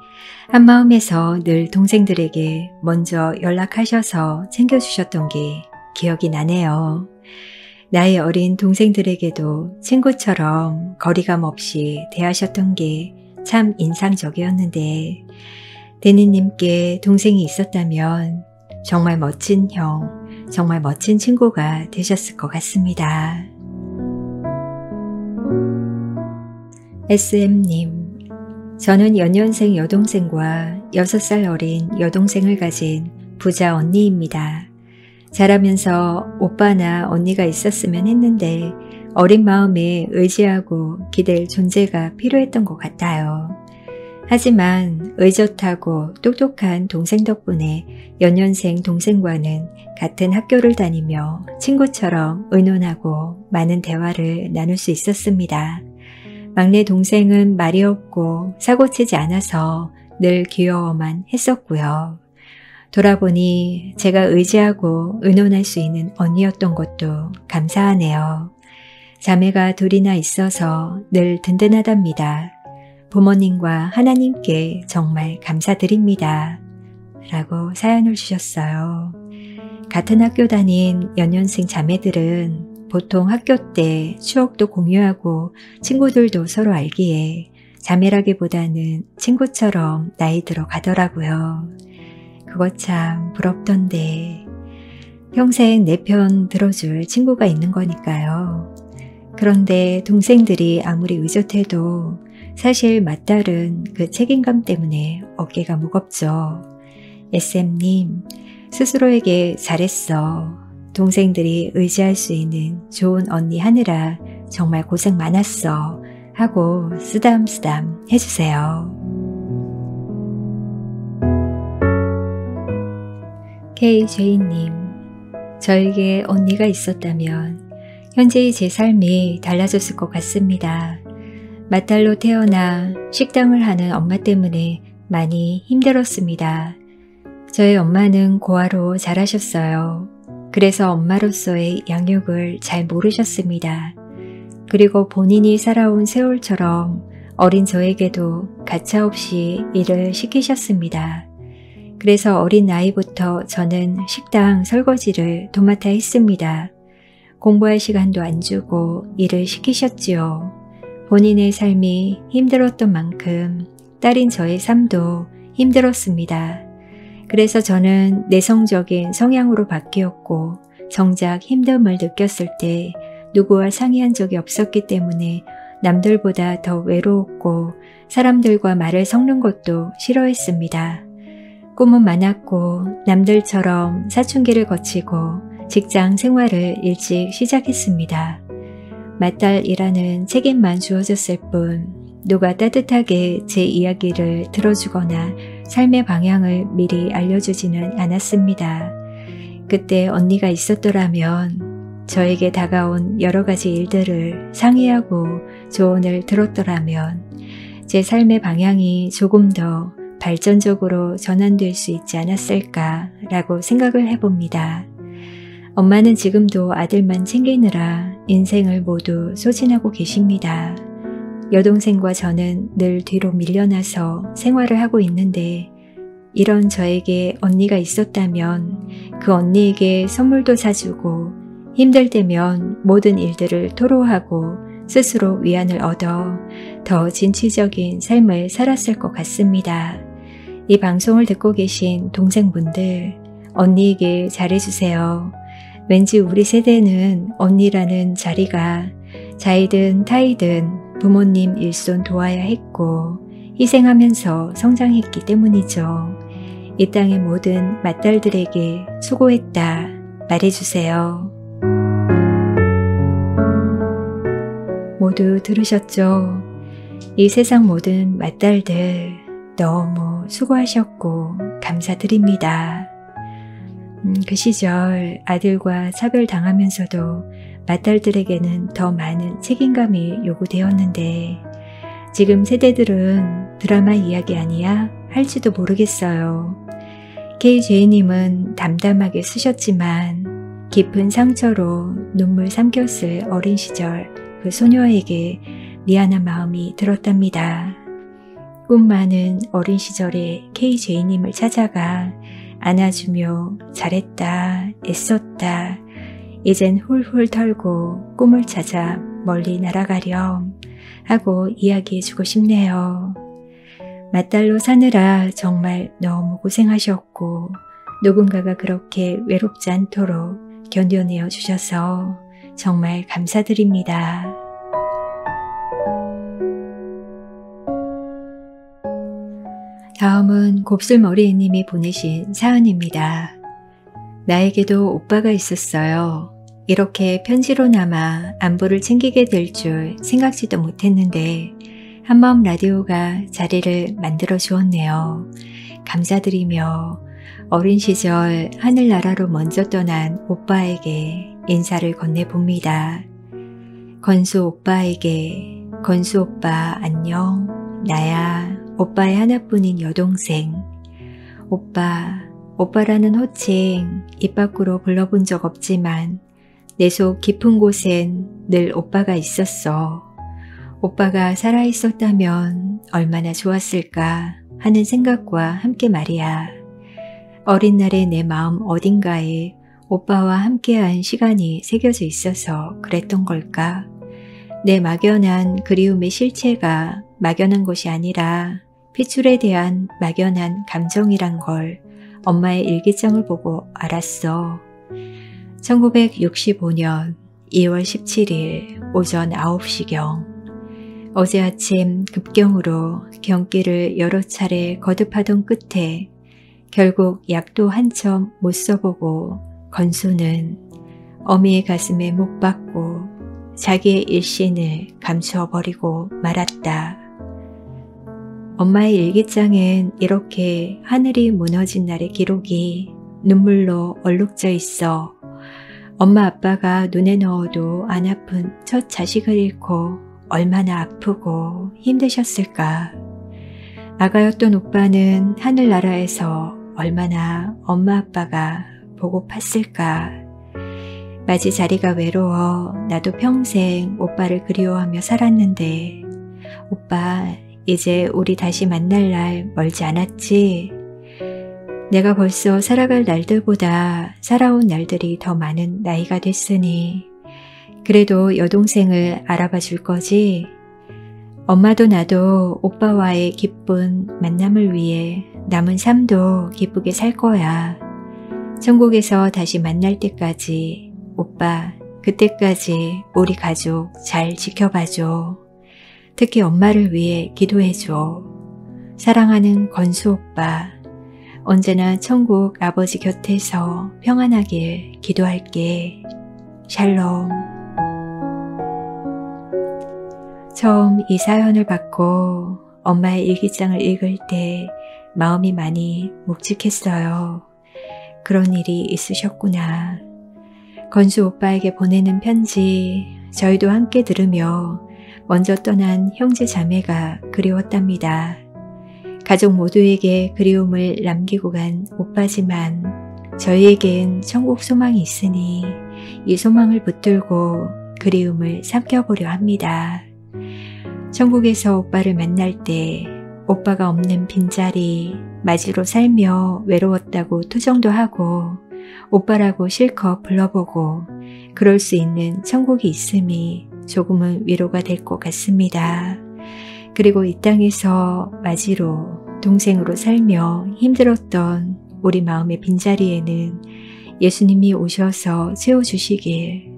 한마음에서 늘 동생들에게 먼저 연락하셔서 챙겨주셨던 게 기억이 나네요. 나이 어린 동생들에게도 친구처럼 거리감 없이 대하셨던 게 참 인상적이었는데 데니님께 동생이 있었다면 정말 멋진 형, 정말 멋진 친구가 되셨을 것 같습니다. SM님, 저는 연년생 여동생과 6살 어린 여동생을 가진 부자 언니입니다. 자라면서 오빠나 언니가 있었으면 했는데 어린 마음에 의지하고 기댈 존재가 필요했던 것 같아요. 하지만 의젓하고 똑똑한 동생 덕분에 연년생 동생과는 같은 학교를 다니며 친구처럼 의논하고 많은 대화를 나눌 수 있었습니다. 막내 동생은 말이 없고 사고치지 않아서 늘 귀여워만 했었고요. 돌아보니 제가 의지하고 의논할 수 있는 언니였던 것도 감사하네요. 자매가 둘이나 있어서 늘 든든하답니다. 부모님과 하나님께 정말 감사드립니다. 라고 사연을 주셨어요. 같은 학교 다닌 연년생 자매들은 보통 학교 때 추억도 공유하고 친구들도 서로 알기에 자매라기보다는 친구처럼 나이 들어 가더라고요. 그거 참 부럽던데 평생 내 편 들어줄 친구가 있는 거니까요. 그런데 동생들이 아무리 의젓해도 사실 맏딸은 그 책임감 때문에 어깨가 무겁죠. SM님, 스스로에게 잘했어. 동생들이 의지할 수 있는 좋은 언니 하느라 정말 고생 많았어. 하고 쓰담쓰담 해주세요. KJ님, 저에게 언니가 있었다면 현재의 제 삶이 달라졌을 것 같습니다. 맏딸로 태어나 식당을 하는 엄마 때문에 많이 힘들었습니다. 저희 엄마는 고아로 자라셨어요. 그래서 엄마로서의 양육을 잘 모르셨습니다. 그리고 본인이 살아온 세월처럼 어린 저에게도 가차없이 일을 시키셨습니다. 그래서 어린 나이부터 저는 식당 설거지를 도맡아 했습니다. 공부할 시간도 안 주고 일을 시키셨지요. 본인의 삶이 힘들었던 만큼 딸인 저의 삶도 힘들었습니다. 그래서 저는 내성적인 성향으로 바뀌었고 정작 힘듦을 느꼈을 때 누구와 상의한 적이 없었기 때문에 남들보다 더 외로웠고 사람들과 말을 섞는 것도 싫어했습니다. 꿈은 많았고 남들처럼 사춘기를 거치고 직장 생활을 일찍 시작했습니다. 맏딸이라는 책임만 주어졌을 뿐 누가 따뜻하게 제 이야기를 들어주거나 삶의 방향을 미리 알려주지는 않았습니다. 그때 언니가 있었더라면 저에게 다가온 여러 가지 일들을 상의하고 조언을 들었더라면 제 삶의 방향이 조금 더 발전적으로 전환될 수 있지 않았을까라고 생각을 해봅니다. 엄마는 지금도 아들만 챙기느라 인생을 모두 소진하고 계십니다. 여동생과 저는 늘 뒤로 밀려나서 생활을 하고 있는데 이런 저에게 언니가 있었다면 그 언니에게 선물도 사주고 힘들 때면 모든 일들을 토로하고 스스로 위안을 얻어 더 진취적인 삶을 살았을 것 같습니다. 이 방송을 듣고 계신 동생분들, 언니에게 잘해주세요. 왠지 우리 세대는 언니라는 자리가 자이든 타이든 부모님 일손 도와야 했고 희생하면서 성장했기 때문이죠. 이 땅의 모든 맏딸들에게 수고했다 말해주세요. 모두 들으셨죠? 이 세상 모든 맏딸들 너무 수고하셨고 감사드립니다. 그 시절 아들과 차별당하면서도 맏딸들에게는 더 많은 책임감이 요구되었는데 지금 세대들은 드라마 이야기 아니야? 할지도 모르겠어요. KJ님은 담담하게 쓰셨지만 깊은 상처로 눈물 삼켰을 어린 시절 그 소녀에게 미안한 마음이 들었답니다. 꿈 많은 어린 시절의 KJ님을 찾아가 안아주며 잘했다, 애썼다, 이젠 훌훌 털고 꿈을 찾아 멀리 날아가렴 하고 이야기해주고 싶네요. 맏딸로 사느라 정말 너무 고생하셨고 누군가가 그렇게 외롭지 않도록 견뎌내어 주셔서 정말 감사드립니다. 다음은 곱슬머리님이 보내신 사연입니다. 나에게도 오빠가 있었어요. 이렇게 편지로나마 안부를 챙기게 될 줄 생각지도 못했는데 한마음 라디오가 자리를 만들어 주었네요. 감사드리며 어린 시절 하늘나라로 먼저 떠난 오빠에게 인사를 건네봅니다. 건수 오빠에게 건수 오빠 안녕. 나야 오빠의 하나뿐인 여동생. 오빠라는 호칭 입 밖으로 불러본 적 없지만 내 속 깊은 곳엔 늘 오빠가 있었어. 오빠가 살아있었다면 얼마나 좋았을까 하는 생각과 함께 말이야. 어린 날의 내 마음 어딘가에 오빠와 함께한 시간이 새겨져 있어서 그랬던 걸까? 내 막연한 그리움의 실체가 막연한 것이 아니라 핏줄에 대한 막연한 감정이란 걸 엄마의 일기장을 보고 알았어. 1965년 2월 17일 오전 9시경 어제 아침 급경으로 경기를 여러 차례 거듭하던 끝에 결국 약도 한점 못 써보고 건수는 어미의 가슴에 못 박고 자기의 일신을 감추어 버리고 말았다. 엄마의 일기장엔 이렇게 하늘이 무너진 날의 기록이 눈물로 얼룩져 있어. 엄마 아빠가 눈에 넣어도 안 아픈 첫 자식을 잃고 얼마나 아프고 힘드셨을까. 아가였던 오빠는 하늘나라에서 얼마나 엄마 아빠가 보고팠을까. 마지 자리가 외로워 나도 평생 오빠를 그리워하며 살았는데 오빠 이제 우리 다시 만날 날 멀지 않았지? 내가 벌써 살아갈 날들보다 살아온 날들이 더 많은 나이가 됐으니 그래도 여동생을 알아봐 줄 거지? 엄마도 나도 오빠와의 기쁜 만남을 위해 남은 삶도 기쁘게 살 거야. 천국에서 다시 만날 때까지 오빠 그때까지 우리 가족 잘 지켜봐줘. 특히 엄마를 위해 기도해줘. 사랑하는 건수 오빠, 언제나 천국 아버지 곁에서 평안하길 기도할게. 샬롬. 처음 이 사연을 받고 엄마의 일기장을 읽을 때 마음이 많이 묵직했어요. 그런 일이 있으셨구나. 건수 오빠에게 보내는 편지 저희도 함께 들으며 먼저 떠난 형제 자매가 그리웠답니다. 가족 모두에게 그리움을 남기고 간 오빠지만 저희에겐 천국 소망이 있으니 이 소망을 붙들고 그리움을 삼켜보려 합니다. 천국에서 오빠를 만날 때 오빠가 없는 빈자리 맞이로 살며 외로웠다고 투정도 하고 오빠라고 실컷 불러보고 그럴 수 있는 천국이 있음이 조금은 위로가 될 것 같습니다. 그리고 이 땅에서 맞이로 동생으로 살며 힘들었던 우리 마음의 빈자리에는 예수님이 오셔서 채워주시길,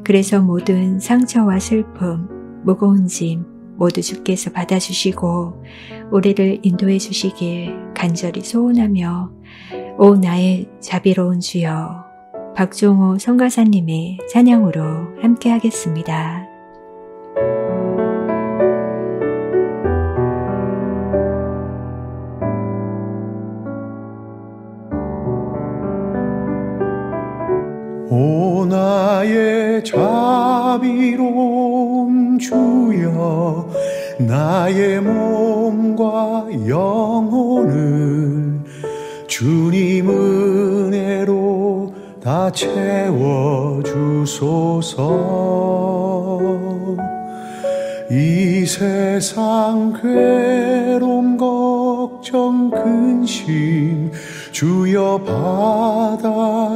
그래서 모든 상처와 슬픔, 무거운 짐 모두 주께서 받아주시고 우리를 인도해 주시길 간절히 소원하며 오 나의 자비로운 주여, 박종호 선가사님의 찬양으로 함께 하겠습니다. 오 나의 자비로운 주여, 나의 몸과 영혼을 주님 은혜로 다 채워주소서. 이 세상 괴로움 걱정 근심 주여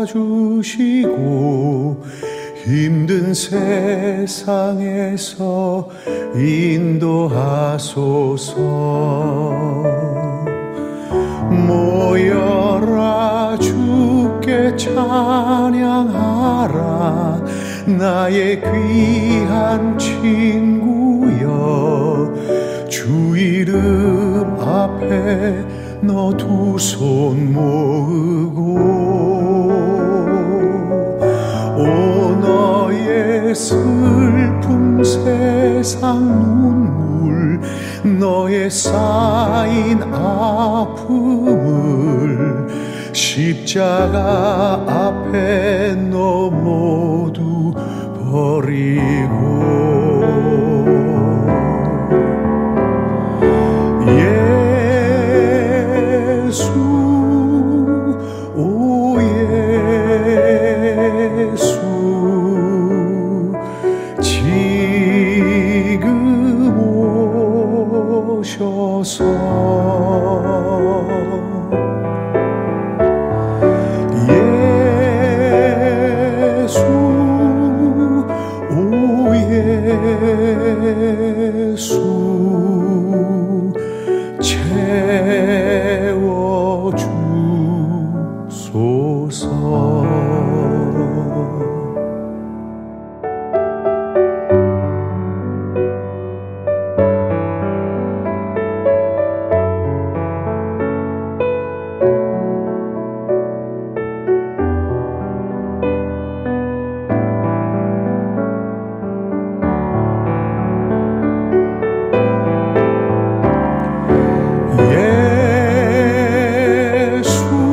받아주시고 힘든 세상에서 인도하소서. 모여라 주께 찬양하라 나의 귀한 친구여, 주 이름 앞에 너 두 손 모으고 오 세상 눈물 너의 쌓인 아픔을 십자가 앞에 너 모두 버리고 예수 오 예수 지금 오셔서 예수 오 예수 채워주소서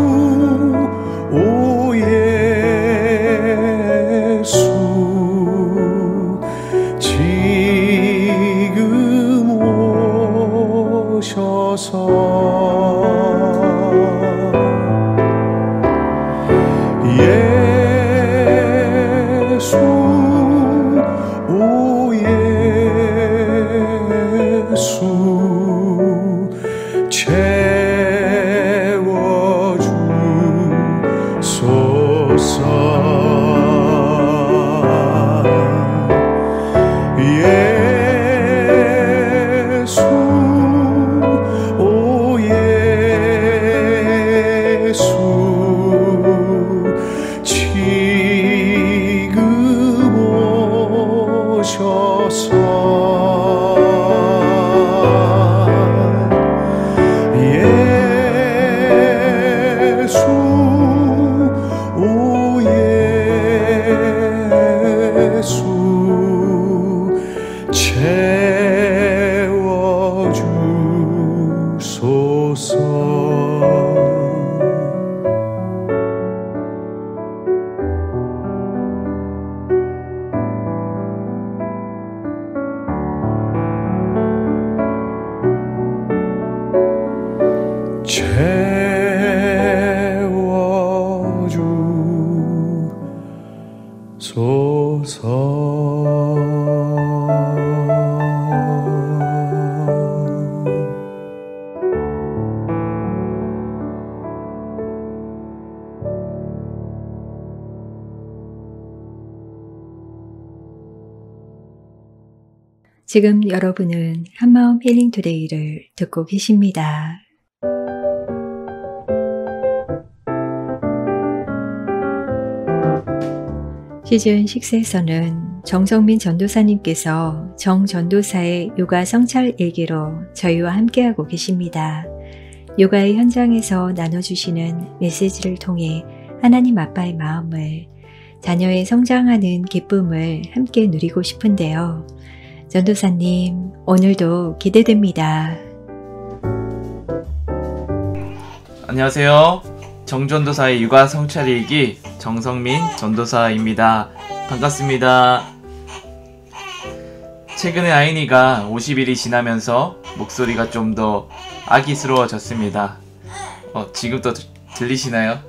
예수 오 예수 채워주소서 예수 오 예수 지금 오셔서 예수 오 예수 채워주소서 지금 여러분은 한마음 힐링 투데이를 듣고 계십니다. 시즌 6에서는 정성민 전도사님께서 정 전도사의 육아 성찰 일기로 저희와 함께하고 계십니다. 육아의 현장에서 나눠주시는 메시지를 통해 하나님 아빠의 마음을, 자녀의 성장하는 기쁨을 함께 누리고 싶은데요. 전도사님, 오늘도 기대됩니다. 안녕하세요. 정전도사의 육아 성찰일기 정성민 전도사입니다. 반갑습니다. 최근에 아이니가 50일이 지나면서 목소리가 좀 더 아기스러워졌습니다. 지금도 들리시나요?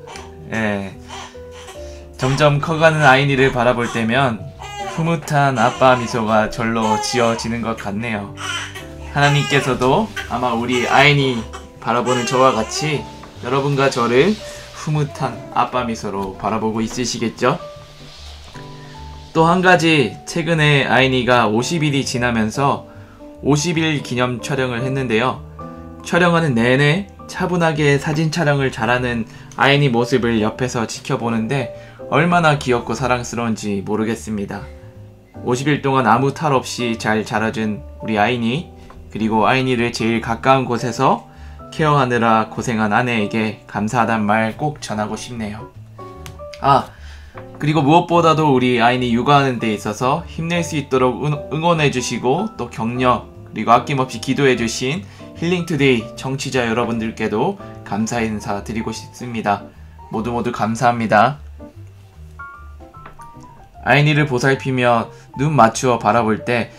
예. 점점 커가는 아이니를 바라볼 때면 흐뭇한 아빠 미소가 절로 지어지는 것 같네요. 하나님께서도 아마 우리 아이니 바라보는 저와 같이 여러분과 저를 흐뭇한 아빠 미소로 바라보고 있으시겠죠? 또 한 가지, 최근에 아이니가 50일이 지나면서 50일 기념 촬영을 했는데요. 촬영하는 내내 차분하게 사진 촬영을 잘하는 아이니 모습을 옆에서 지켜보는데 얼마나 귀엽고 사랑스러운지 모르겠습니다. 50일 동안 아무 탈 없이 잘 자라준 우리 아이니, 그리고 아이니를 제일 가까운 곳에서 케어하느라 고생한 아내에게 감사하단 말 꼭 전하고 싶네요. 그리고 무엇보다도 우리 아인이 육아하는 데 있어서 힘낼 수 있도록 응원해주시고 또 격려 그리고 아낌없이 기도해주신 힐링투데이 청취자 여러분들께도 감사 인사 드리고 싶습니다. 모두 감사합니다. 아이니를 보살피며 눈 맞추어 바라볼 때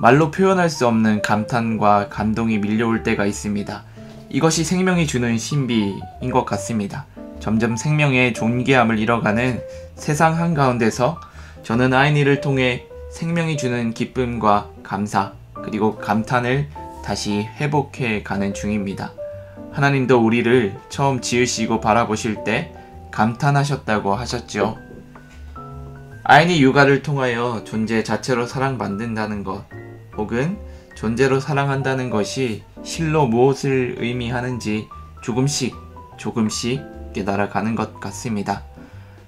말로 표현할 수 없는 감탄과 감동이 밀려올 때가 있습니다. 이것이 생명이 주는 신비인 것 같습니다. 점점 생명의 존귀함을 잃어가는 세상 한가운데서 저는 아이니를 통해 생명이 주는 기쁨과 감사 그리고 감탄을 다시 회복해 가는 중입니다. 하나님도 우리를 처음 지으시고 바라보실 때 감탄하셨다고 하셨죠. 아이니 육아를 통하여 존재 자체로 사랑받는다는 것 혹은 존재로 사랑한다는 것이 실로 무엇을 의미하는지 조금씩 깨달아가는 것 같습니다.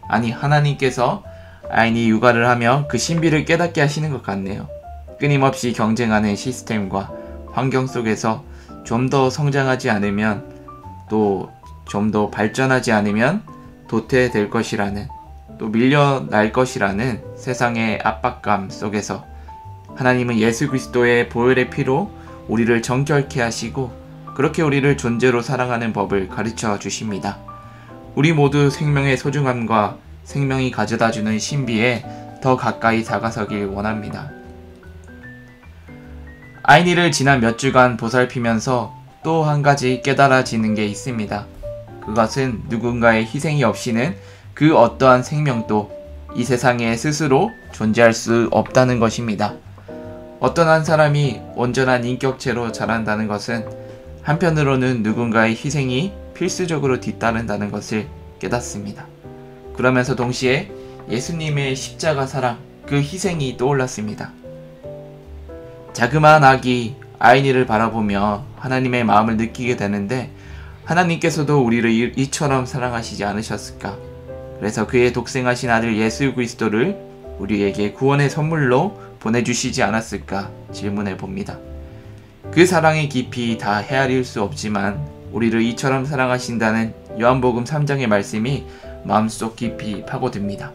아니 하나님께서 아이니 육아를 하며 그 신비를 깨닫게 하시는 것 같네요. 끊임없이 경쟁하는 시스템과 환경 속에서 좀 더 성장하지 않으면 또 좀 더 발전하지 않으면 도태될 것이라는 또 밀려날 것이라는 세상의 압박감 속에서 하나님은 예수 그리스도의 보혈의 피로 우리를 정결케 하시고 그렇게 우리를 존재로 사랑하는 법을 가르쳐 주십니다. 우리 모두 생명의 소중함과 생명이 가져다주는 신비에 더 가까이 다가서길 원합니다. 아이니를 지난 몇 주간 보살피면서 또 한 가지 깨달아지는 게 있습니다. 그것은 누군가의 희생이 없이는 그 어떠한 생명도 이 세상에 스스로 존재할 수 없다는 것입니다. 어떤 한 사람이 온전한 인격체로 자란다는 것은 한편으로는 누군가의 희생이 필수적으로 뒤따른다는 것을 깨닫습니다. 그러면서 동시에 예수님의 십자가 사랑, 그 희생이 떠올랐습니다. 자그마한 아기 아이니를 바라보며 하나님의 마음을 느끼게 되는데 하나님께서도 우리를 이처럼 사랑하시지 않으셨을까? 그래서 그의 독생하신 아들 예수 그리스도를 우리에게 구원의 선물로 보내주시지 않았을까 질문해 봅니다. 그 사랑의 깊이 다 헤아릴 수 없지만 우리를 이처럼 사랑하신다는 요한복음 3장의 말씀이 마음속 깊이 파고듭니다.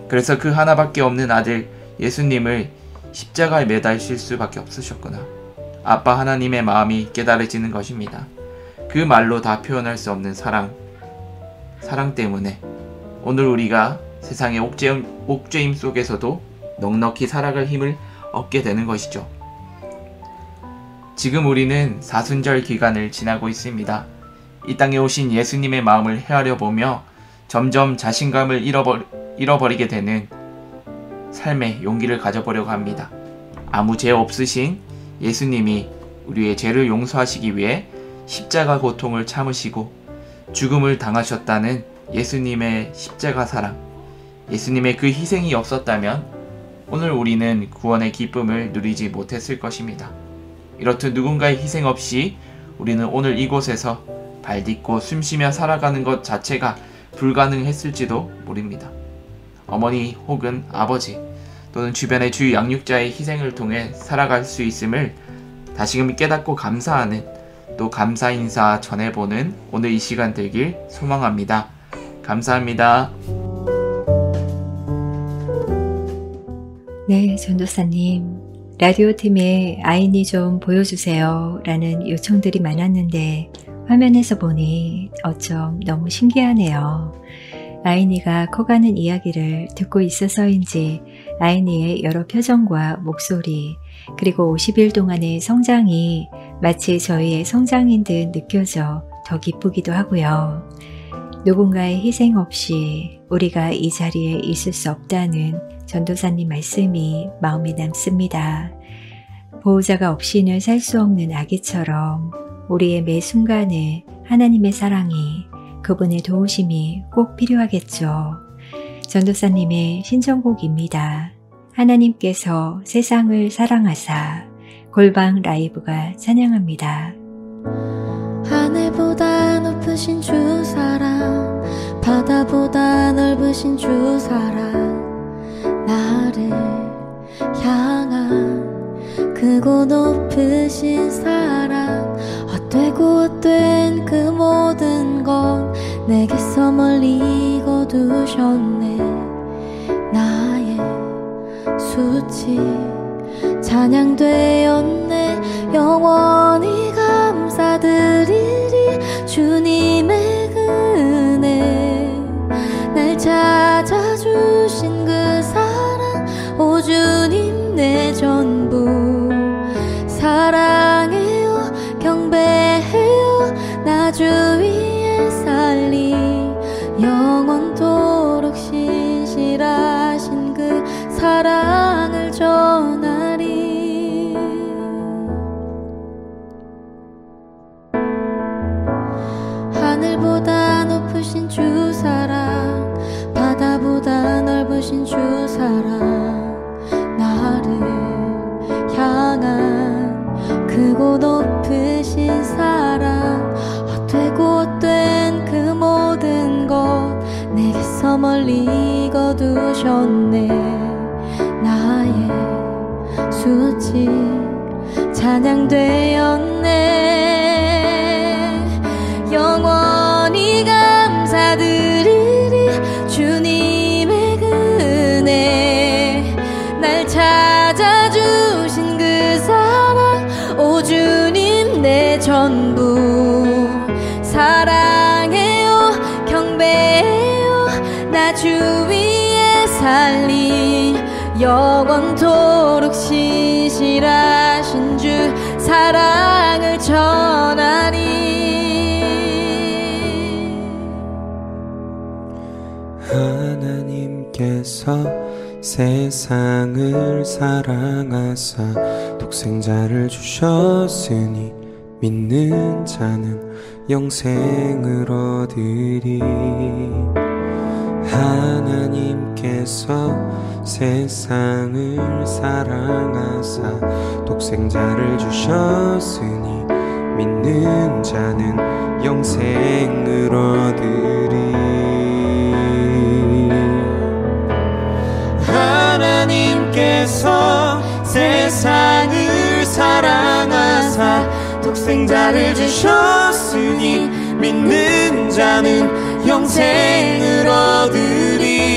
그래서 그 하나밖에 없는 아들 예수님을 십자가에 매달실 수밖에 없으셨구나. 아빠 하나님의 마음이 깨달아지는 것입니다. 그 말로 다 표현할 수 없는 사랑 때문에 오늘 우리가 세상의 옥죄임 속에서도 넉넉히 살아갈 힘을 얻게 되는 것이죠. 지금 우리는 사순절 기간을 지나고 있습니다. 이 땅에 오신 예수님의 마음을 헤아려 보며 점점 자신감을 잃어버리게 되는 삶의 용기를 가져보려고 합니다. 아무 죄 없으신 예수님이 우리의 죄를 용서하시기 위해 십자가 고통을 참으시고 죽음을 당하셨다는 예수님의 십자가 사랑, 예수님의 그 희생이 없었다면 오늘 우리는 구원의 기쁨을 누리지 못했을 것입니다. 이렇듯 누군가의 희생 없이 우리는 오늘 이곳에서 발딛고 숨쉬며 살아가는 것 자체가 불가능했을지도 모릅니다. 어머니 혹은 아버지 또는 주변의 주 양육자의 희생을 통해 살아갈 수 있음을 다시금 깨닫고 감사하는 또 감사 인사 전해보는 오늘 이 시간 되길 소망합니다. 감사합니다. 네, 전도사님. 라디오 팀에 아이니 좀 보여주세요 라는 요청들이 많았는데 화면에서 보니 어쩜 너무 신기하네요. 아이니가 커가는 이야기를 듣고 있어서인지 아이니의 여러 표정과 목소리 그리고 50일 동안의 성장이 마치 저희의 성장인 듯 느껴져 더 기쁘기도 하고요. 누군가의 희생 없이 우리가 이 자리에 있을 수 없다는 전도사님 말씀이 마음에 남습니다. 보호자가 없이는 살 수 없는 아기처럼 우리의 매 순간에 하나님의 사랑이 그분의 도우심이 꼭 필요하겠죠. 전도사님의 신청곡입니다. 하나님께서 세상을 사랑하사 골방 라이브가 찬양합니다. 하늘보다 높으신 주 사랑 바다보다 넓으신 주 사랑 나를 향한 크고 높으신 사랑 헛되고 헛된 그 모든 건 내게서 멀리 거두셨네 수치 찬양되었네. 영원히 감사드리리 주님의 은혜. 날 찾아주신 그 사랑, 오 주님 내 전부. 사랑해요 경배해요 나 주 위에 살리. 영원토록 신실하신 그 사랑을 전하리. 하늘보다 높으신 주 사랑, 바다보다 넓으신 주 사랑, 나를 향한 크고 높으신 사랑, 헛되고 헛된 그 모든 것 내게서 멀리 거두셨네. 나의 수치 찬양되었네. 영원히 감사드리리 주님의 은혜. 날 찾아주신 그 사랑, 오 주님 내 전부. 사랑해요 경배해요 나 주 위에 살리. 영원토록 신실하신 주 사랑을 전하리. 하나님께서 세상을 사랑하사 독생자를 주셨으니 믿는 자는 영생을 얻으리. 하나님께서 세상을 사랑하사 독생자를 주셨으니 믿는 자는 영생을 얻으리. 하나님께서 세상을 사랑하사 독생자를 주셨으니 믿는 자는 영생을 얻으리.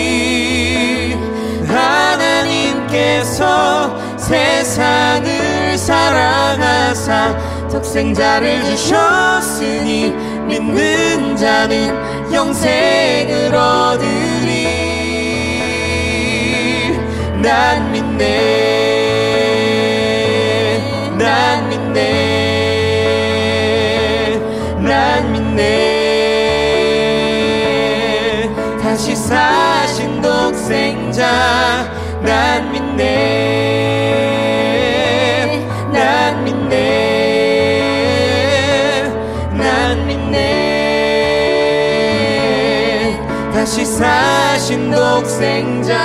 하나님께서 세상을 사랑하사 독생자를 주셨으니 믿는 자는 영생을 얻으리. 난 믿네, 난 믿네, 난 믿네. 다시 사신 독생자 난 믿네, 난 믿네, 난 믿네. 다시 사신 독생자.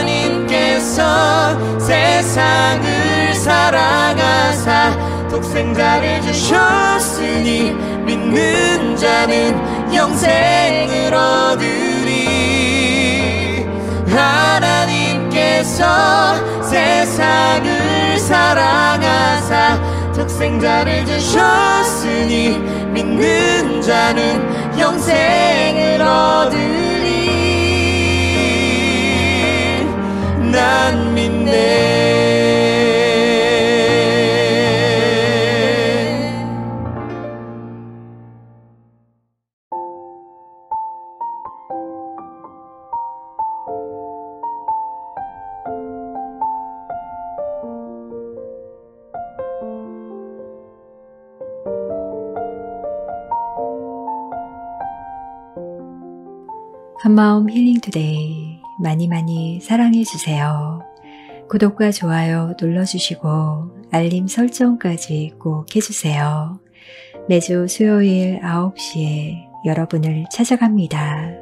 하나님께서 세상을 사랑하사 독생자를 주셨으니 믿는 자는 영생을 얻으리. 하나님께서 세상을 사랑하사 독생자를 주셨으니 믿는 자는 영생을 얻으리. 난 믿네. 한마음 힐링 투데이 많이 사랑해 주세요. 구독과 좋아요 눌러주시고 알림 설정까지 꼭 해주세요. 매주 수요일 9시에 여러분을 찾아갑니다.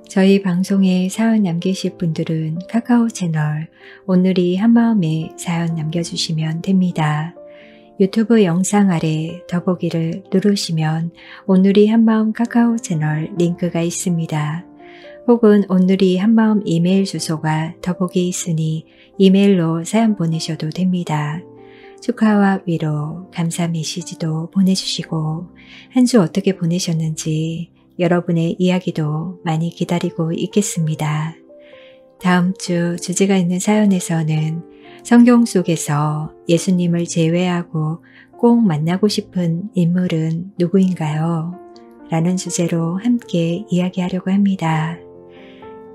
저희 방송에 사연 남기실 분들은 카카오 채널 오늘이 한마음에 사연 남겨주시면 됩니다. 유튜브 영상 아래 더보기를 누르시면 오늘이 한마음 카카오 채널 링크가 있습니다. 혹은 오늘이 한마음 이메일 주소가 더보기에 있으니 이메일로 사연 보내셔도 됩니다. 축하와 위로, 감사 메시지도 보내주시고 한 주 어떻게 보내셨는지 여러분의 이야기도 많이 기다리고 있겠습니다. 다음 주 주제가 있는 사연에서는 성경 속에서 예수님을 제외하고 꼭 만나고 싶은 인물은 누구인가요? 라는 주제로 함께 이야기하려고 합니다.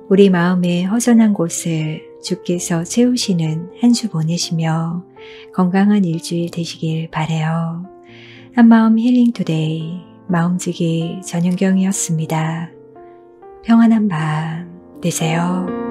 우리 마음의 허전한 곳을 주께서 채우시는 한 주 보내시며 건강한 일주일 되시길 바라요. 한마음 힐링 투데이 마음지기 전윤경이었습니다. 평안한 밤 되세요.